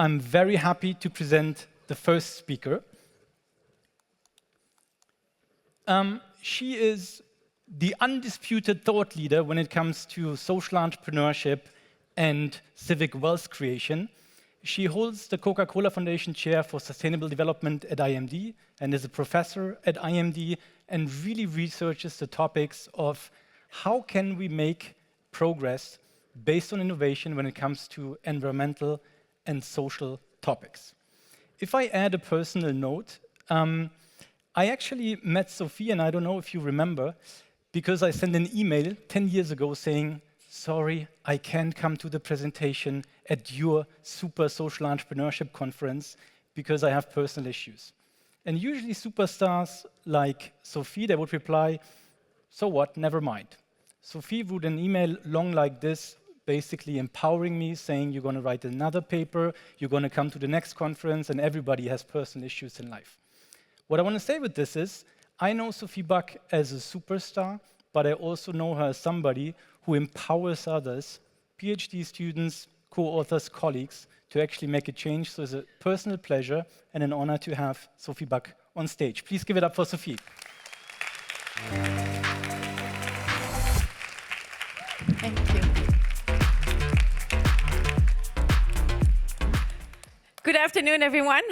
I'm very happy to present the first speaker. She is the undisputed thought leader when it comes to social entrepreneurship and civic wealth creation. She holds the Coca-Cola Foundation Chair for Sustainable Development at IMD and is a professor at IMD and really researches the topics of how can we make progress based on innovation when it comes to environmental and social topics. If I add a personal note, I actually met Sophie, and I don't know if you remember, because I sent an email 10 years ago saying, sorry, I can't come to the presentation at your super social entrepreneurship conference because I have personal issues. And usually superstars like Sophie, they would reply, so what, never mind. Sophie wrote an email long like this, basically empowering me, saying you're going to write another paper, you're going to come to the next conference, and everybody has personal issues in life. What I want to say with this is, I know Sophie Bacq as a superstar, but I also know her as somebody who empowers others, PhD students, co-authors, colleagues, to actually make a change. So it's a personal pleasure and an honor to have Sophie Bacq on stage. Please give it up for Sophie. Thank you. Good afternoon, everyone.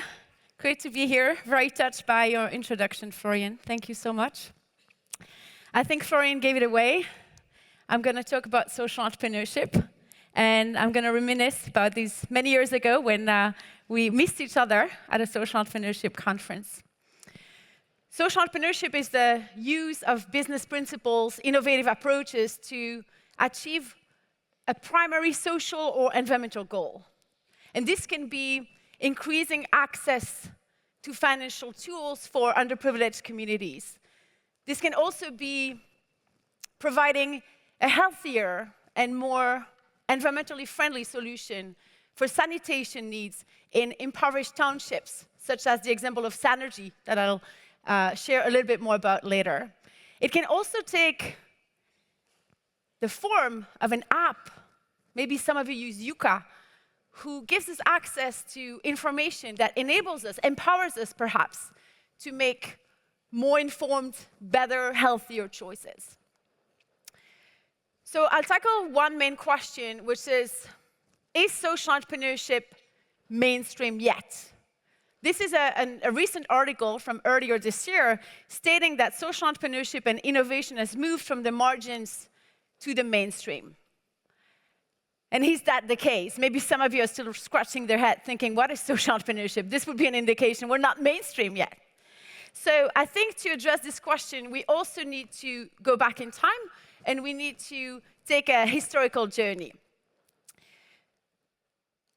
Great to be here. Very touched by your introduction, Florian. Thank you so much. I think Florian gave it away. I'm going to talk about social entrepreneurship, and I'm going to reminisce about these many years ago when we missed each other at a social entrepreneurship conference. Social entrepreneurship is the use of business principles, innovative approaches to achieve a primary social or environmental goal. And this can be increasing access to financial tools for underprivileged communities. This can also be providing a healthier and more environmentally friendly solution for sanitation needs in impoverished townships, such as the example of Sanergy that I'll share a little bit more about later. It can also take the form of an app. Maybe some of you use Yuka, who gives us access to information that enables us, empowers us perhaps, to make more informed, better, healthier choices. So I'll tackle one main question, which is social entrepreneurship mainstream yet? This is a recent article from earlier this year stating that social entrepreneurship and innovation has moved from the margins to the mainstream. And is that the case? Maybe some of you are still scratching their head thinking, what is social entrepreneurship? This would be an indication we're not mainstream yet. So I think to address this question, we also need to go back in time, and we need to take a historical journey.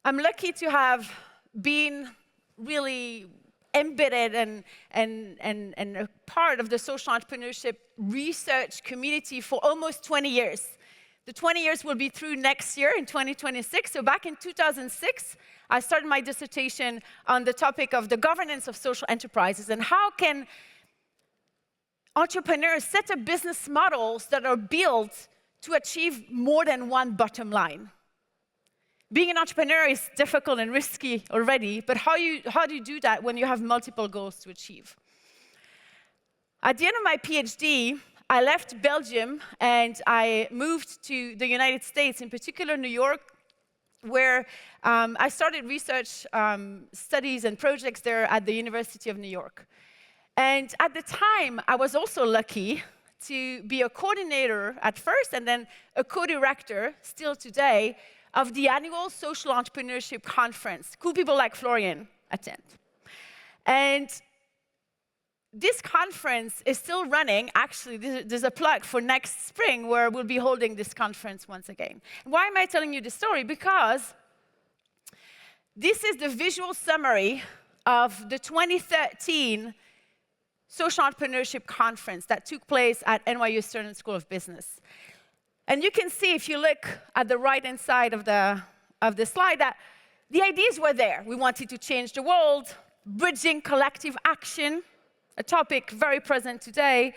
I'm lucky to have been really embedded and a part of the social entrepreneurship research community for almost 20 years. The 20 years will be through next year in 2026. So back in 2006, I started my dissertation on the topic of the governance of social enterprises and how can entrepreneurs set up business models that are built to achieve more than one bottom line. Being an entrepreneur is difficult and risky already, but how do you do that when you have multiple goals to achieve? At the end of my PhD, I left Belgium and I moved to the United States, in particular New York, where I started research studies and projects there at the University of New York. And at the time, I was also lucky to be a coordinator at first and then a co-director, still today, of the annual Social Entrepreneurship Conference. Cool people like Florian attend. And this conference is still running. Actually, there's a plug for next spring where we'll be holding this conference once again. Why am I telling you this story? Because this is the visual summary of the 2013 Social Entrepreneurship Conference that took place at NYU Stern School of Business. And you can see, if you look at the right-hand side of the slide, that the ideas were there. We wanted to change the world, bridging collective action, a topic very present today,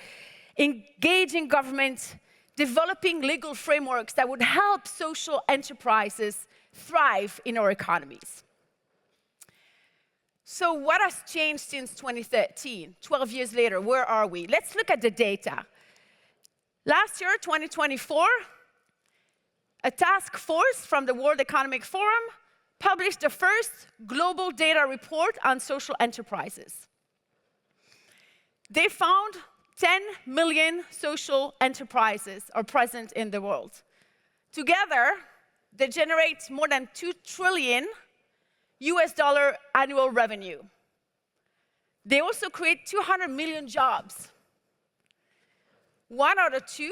engaging government, developing legal frameworks that would help social enterprises thrive in our economies. So what has changed since 2013? 12 years later, where are we? Let's look at the data. Last year, 2024, a task force from the World Economic Forum published the first global data report on social enterprises. They found 10 million social enterprises are present in the world. Together, they generate more than $2 trillion annual revenue. They also create 200 million jobs. 1 out of 2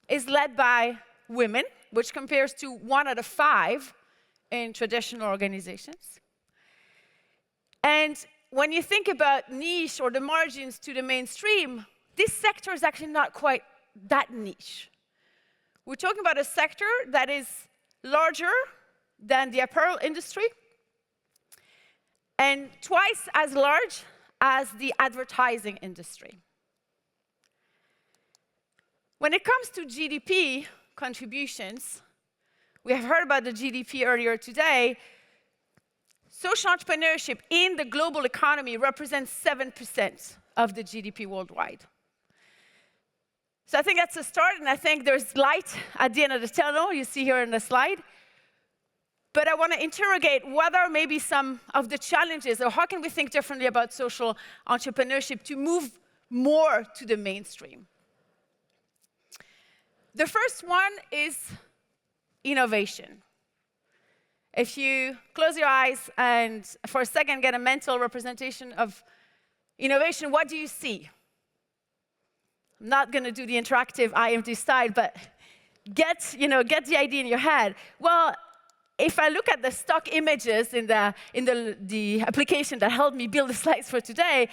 is led by women, which compares to 1 out of 5 in traditional organizations. And when you think about niche or the margins to the mainstream, this sector is actually not quite that niche. We're talking about a sector that is larger than the apparel industry and twice as large as the advertising industry. When it comes to GDP contributions, we have heard about the GDP earlier today. Social entrepreneurship in the global economy represents 7% of the GDP worldwide. So I think that's a start, and I think there's light at the end of the tunnel, you see here in the slide. But I want to interrogate what are maybe some of the challenges, or how can we think differently about social entrepreneurship to move more to the mainstream? The first one is innovation. If you close your eyes and for a second get a mental representation of innovation, what do you see? I'm not going to do the interactive IMT style, but get the idea in your head. Well, if I look at the stock images in the application that helped me build the slides for today,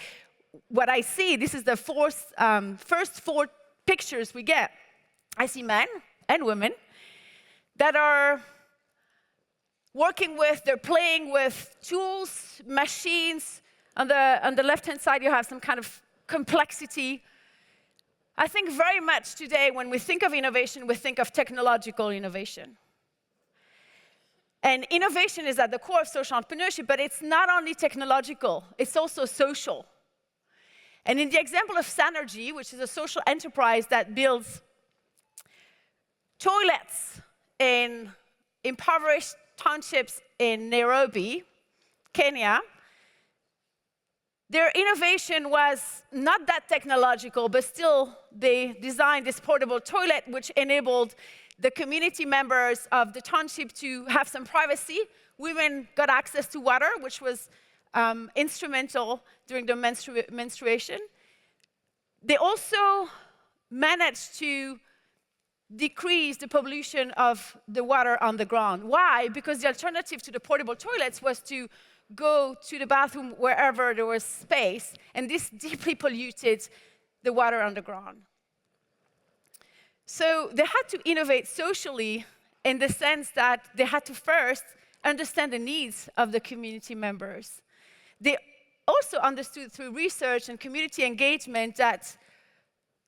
what I see, this is the first 4 pictures we get. I see men and women that are working with, they're playing with tools, machines. On the left-hand side, you have some kind of complexity. I think very much today, when we think of innovation, we think of technological innovation. And innovation is at the core of social entrepreneurship, but it's not only technological, it's also social. And in the example of Sanergy, which is a social enterprise that builds toilets in impoverished townships in Nairobi, Kenya, their innovation was not that technological, but still they designed this portable toilet which enabled the community members of the township to have some privacy. Women got access to water, which was instrumental during the menstruation. They also managed to decrease the pollution of the water on the ground. Why? Because the alternative to the portable toilets was to go to the bathroom wherever there was space, and this deeply polluted the water on the ground. So they had to innovate socially in the sense that they had to first understand the needs of the community members. They also understood through research and community engagement that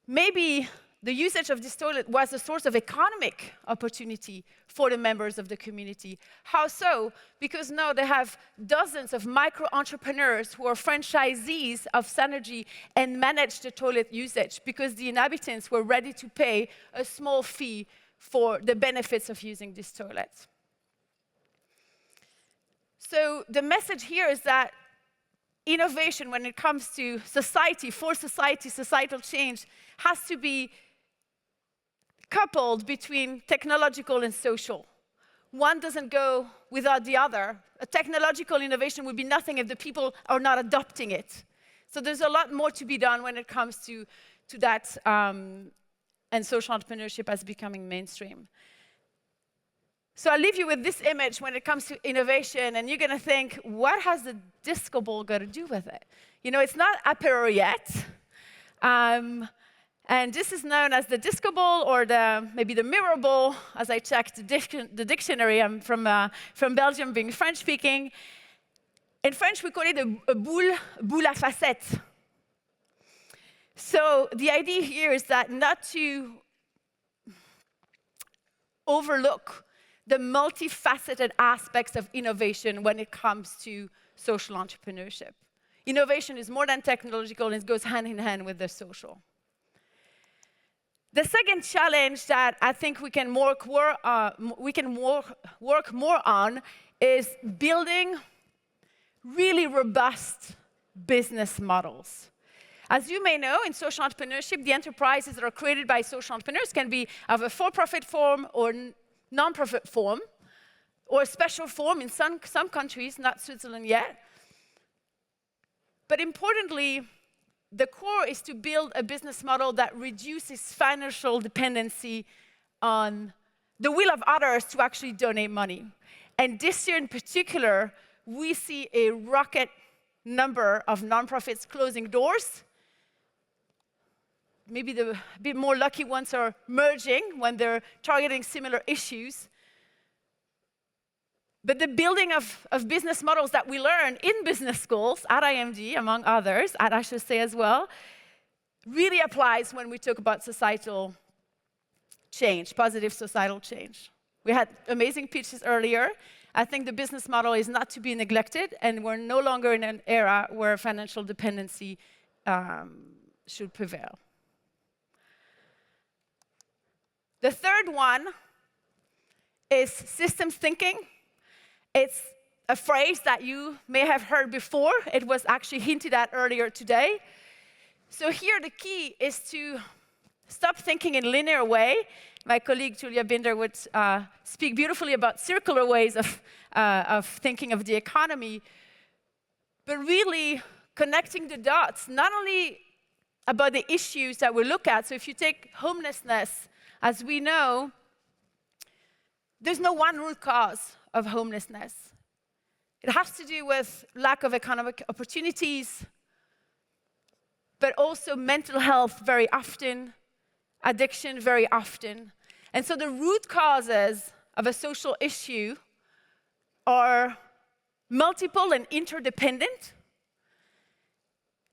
maybe the usage of this toilet was a source of economic opportunity for the members of the community. How so? Because now they have dozens of micro-entrepreneurs who are franchisees of Sanergy and manage the toilet usage because the inhabitants were ready to pay a small fee for the benefits of using this toilet. So the message here is that innovation, when it comes to society, for society, societal change, has to be coupled between technological and social. One doesn't go without the other. A technological innovation would be nothing if the people are not adopting it. So there's a lot more to be done when it comes to that, and social entrepreneurship as becoming mainstream. So I'll leave you with this image when it comes to innovation, and you're going to think, what has the disco ball got to do with it? You know, it's not apéro yet. And this is known as the disco ball, or maybe the mirror ball, as I checked the dictionary. I'm from Belgium, being French-speaking. In French, we call it a boule à facettes. So the idea here is that not to overlook the multifaceted aspects of innovation when it comes to social entrepreneurship. Innovation is more than technological, and it goes hand in hand with the social. The second challenge that I think we can work more on is building really robust business models. As you may know, in social entrepreneurship, the enterprises that are created by social entrepreneurs can be of a for-profit form or non-profit form, or a special form in some countries, not Switzerland yet. But importantly, the core is to build a business model that reduces financial dependency on the will of others to actually donate money. And this year in particular, we see a rocket number of nonprofits closing doors. Maybe the bit more lucky ones are merging when they're targeting similar issues. But the building of business models that we learn in business schools, at IMD, among others, I should say as well, really applies when we talk about societal change, positive societal change. We had amazing pitches earlier. I think the business model is not to be neglected, and we're no longer in an era where financial dependency should prevail. The third one is systems thinking. It's a phrase that you may have heard before. It was actually hinted at earlier today. So here the key is to stop thinking in linear way. My colleague Julia Binder would speak beautifully about circular ways of thinking of the economy, but really connecting the dots, not only about the issues that we look at. So if you take homelessness, as we know, there's no one root cause of homelessness. It has to do with lack of economic opportunities, but also mental health very often, addiction very often. And so the root causes of a social issue are multiple and interdependent.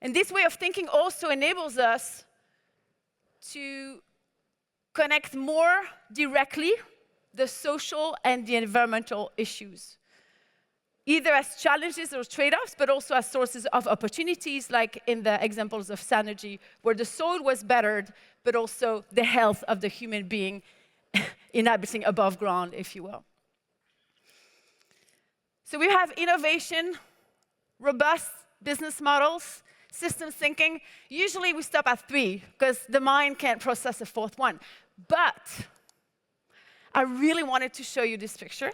And this way of thinking also enables us to connect more directly the social and the environmental issues, either as challenges or trade-offs, but also as sources of opportunities, like in the examples of Synergy, where the soil was bettered, but also the health of the human being inhabiting above ground, if you will. So we have innovation, robust business models, systems thinking. Usually we stop at 3, because the mind can't process a fourth one. But I really wanted to show you this picture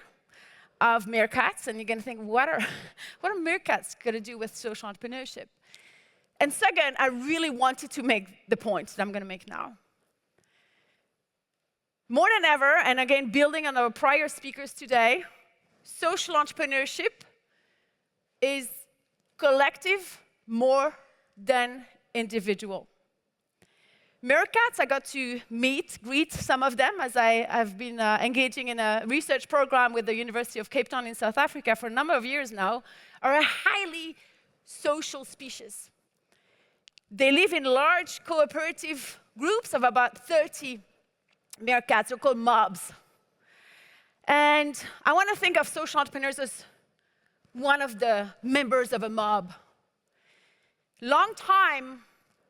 of meerkats, and you're going to think, what are meerkats going to do with social entrepreneurship? And second, I really wanted to make the point that I'm going to make now. More than ever, and again, building on our prior speakers today, social entrepreneurship is collective more than individual. Meerkats, I got to greet some of them as I've been engaging in a research program with the University of Cape Town in South Africa for a number of years now, are a highly social species. They live in large cooperative groups of about 30 meerkats. They're called mobs. And I want to think of social entrepreneurs as one of the members of a mob. Long time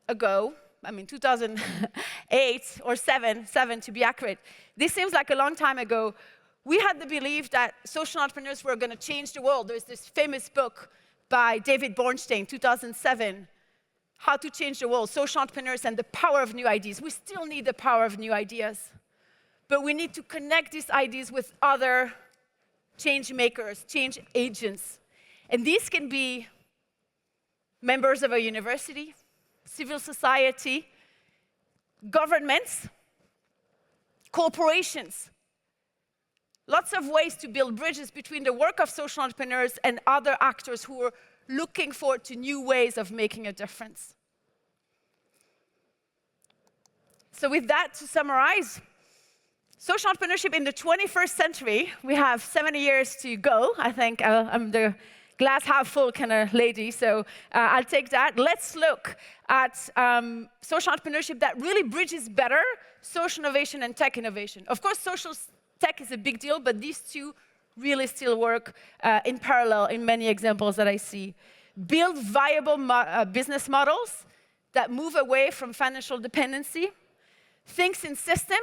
ago, 2008 or 7 to be accurate. This seems like a long time ago. We had the belief that social entrepreneurs were going to change the world. There's this famous book by David Bornstein, 2007, How to Change the World, Social Entrepreneurs and the Power of New Ideas. We still need the power of new ideas, but we need to connect these ideas with other change makers, change agents. And these can be members of a university, civil society, governments, corporations. Lots of ways to build bridges between the work of social entrepreneurs and other actors who are looking forward to new ways of making a difference. So with that, to summarize, social entrepreneurship in the 21st century, we have 70 years to go. I think I'm the glass half full kind of lady, so I'll take that. Let's look at social entrepreneurship that really bridges better social innovation and tech innovation. Of course, social tech is a big deal, but these two really still work in parallel in many examples that I see. Build viable business models that move away from financial dependency. Thinks in system,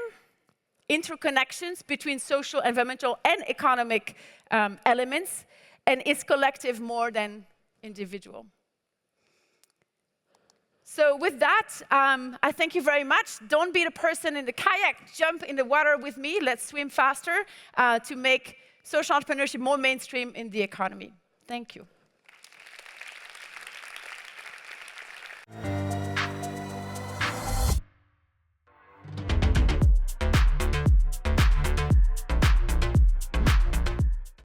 interconnections between social, environmental, and economic elements, and is collective more than individual. So with that, I thank you very much. Don't be the person in the kayak. Jump in the water with me. Let's swim faster to make social entrepreneurship more mainstream in the economy. Thank you.